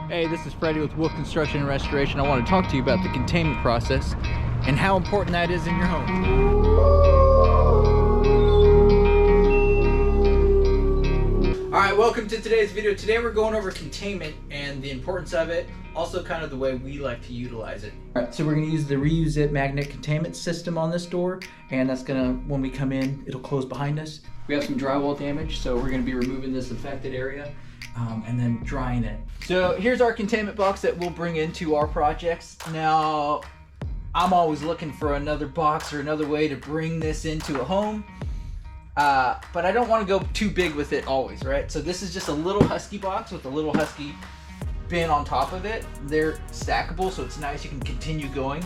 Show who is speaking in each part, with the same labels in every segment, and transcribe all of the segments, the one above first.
Speaker 1: Hey, this is Freddie with Wolf Construction and Restoration. I want to talk to you about the containment process and how important that is in your home. Alright, welcome to today's video. Today we're going over containment and the importance of it, also kind of the way we like to utilize it. Alright, so we're going to use the Reuse It magnet containment system on this door, and that's going to, when we come in, it'll close behind us. We have some drywall damage, so we're going to be removing this affected area. And then drying it. So here's our containment box that we'll bring into our projects. Now, I'm always looking for another box or another way to bring this into a home, but I don't want to go too big with it always, right? So this is just a little Husky box with a little Husky bin on top of it. They're stackable, so it's nice. You can continue going.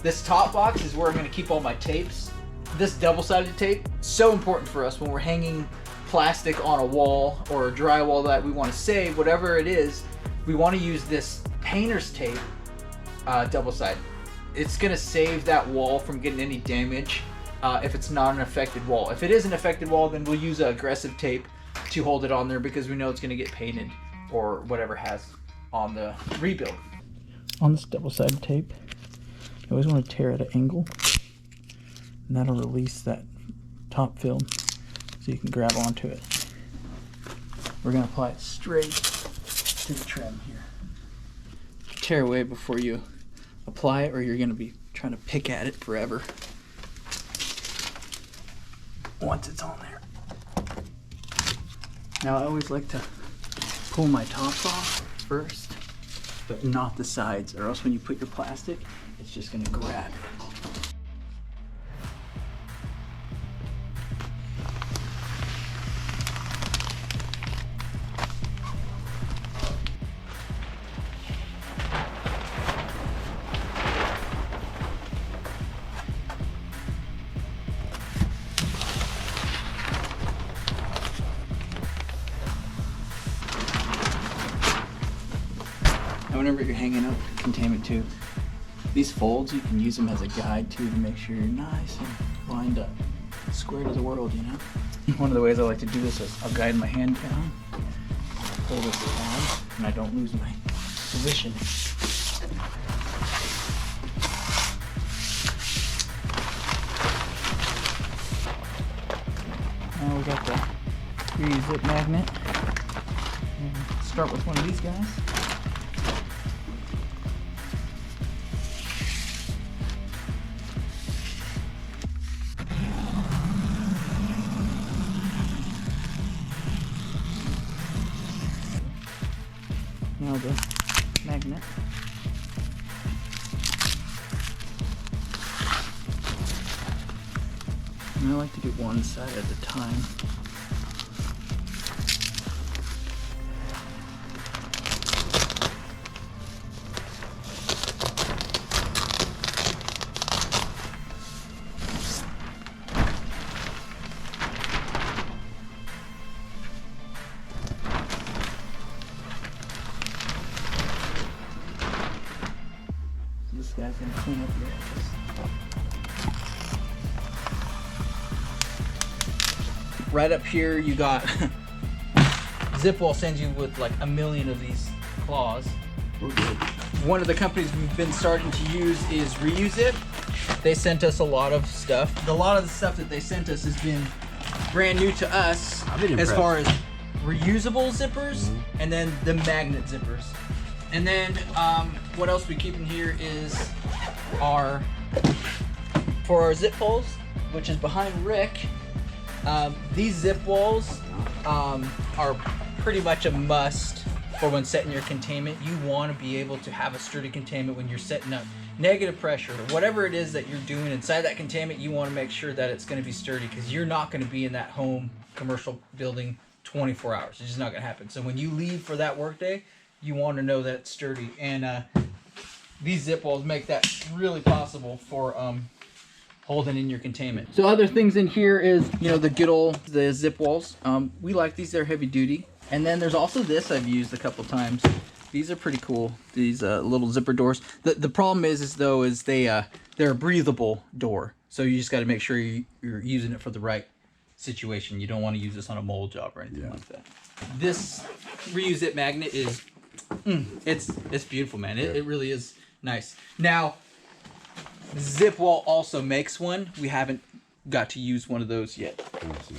Speaker 1: This top box is where I'm going to keep all my tapes. This double-sided tape, so important for us when we're hanging plastic on a wall or a drywall that we want to save, whatever it is. We want to use this painter's tape, double-sided. It's going to save that wall from getting any damage if it's not an affected wall. If it is an affected wall, then we'll use aggressive tape to hold it on there because we know it's going to get painted or whatever has on the rebuild. On this double-sided tape, you always want to tear at an angle, and that'll release that top film so you can grab onto it. We're going to apply it straight to the trim here. Tear away before you apply it, or you're going to be trying to pick at it forever once it's on there. Now I always like to pull my tops off first, but not the sides, or else when you put your plastic, it's just going to grab it. Whenever you're hanging up containment too, these folds, you can use them as a guide too to make sure you're nice and lined up, square to the world, you know? One of the ways I like to do this is I'll guide my hand down, pull this down, and I don't lose my position. Now we got the Reuse It magnet. And start with one of these guys. Now the magnet. And I like to do one side at a time. This guy's gonna clean up your edges. Right up here, you got Zipwall sends you with like a million of these claws. One of the companies we've been starting to use is Reuse It. They sent us a lot of stuff. A lot of the stuff that they sent us has been brand new to us as far as reusable zippers and then the magnet zippers. And then what else we keep in here is for our zip poles, which is behind Rick. These zip walls are pretty much a must for when setting your containment. You want to be able to have a sturdy containment when you're setting up negative pressure or whatever it is that you're doing inside that containment. You want to make sure that it's going to be sturdy because you're not going to be in that home commercial building 24 hours. It's just not going to happen. So when you leave for that work day, you want to know that it's sturdy, and these zip walls make that really possible for holding in your containment. So other things in here is, you know, the good old zip walls. We like these, they're heavy duty. And then there's also this I've used a couple times. These are pretty cool, these little zipper doors. The problem is they're a breathable door. So you just got to make sure you're using it for the right situation. You don't want to use this on a mold job or anything like that. This Reuse It magnet is It's beautiful, man. It really is nice. Now, Zip Wall also makes one. We haven't got to use one of those yet.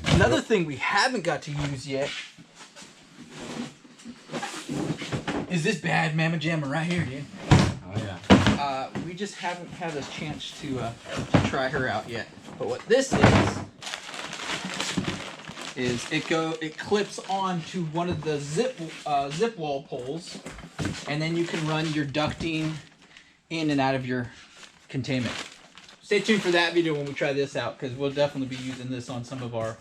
Speaker 1: Another thing we haven't got to use yet is this bad mamma jamma right here, dude.
Speaker 2: Oh yeah.
Speaker 1: We just haven't had a chance to try her out yet. But what this is it clips onto one of the zip wall poles, and then you can run your ducting in and out of your containment. Stay tuned for that video when we try this out, because we'll definitely be using this on some of our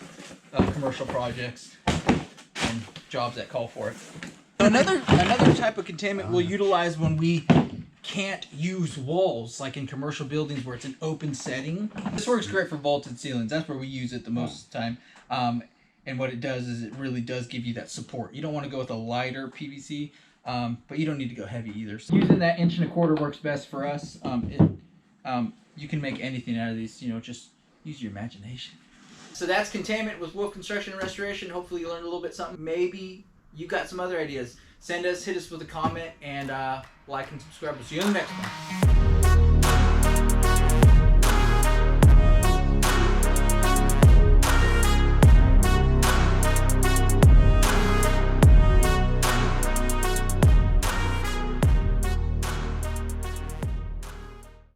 Speaker 1: commercial projects and jobs that call for it. Another type of containment we'll utilize when we can't use walls, like in commercial buildings where it's an open setting. This works great for vaulted ceilings. That's where we use it the most of the time. And what it does is it really does give you that support. You don't want to go with a lighter PVC, but you don't need to go heavy either. So using that 1 1/4 works best for us. You can make anything out of these, just use your imagination. So that's Containment with Wolf Construction and Restoration. Hopefully you learned a little bit something. Maybe you got some other ideas. Hit us with a comment, and like and subscribe. We'll see you in the next one.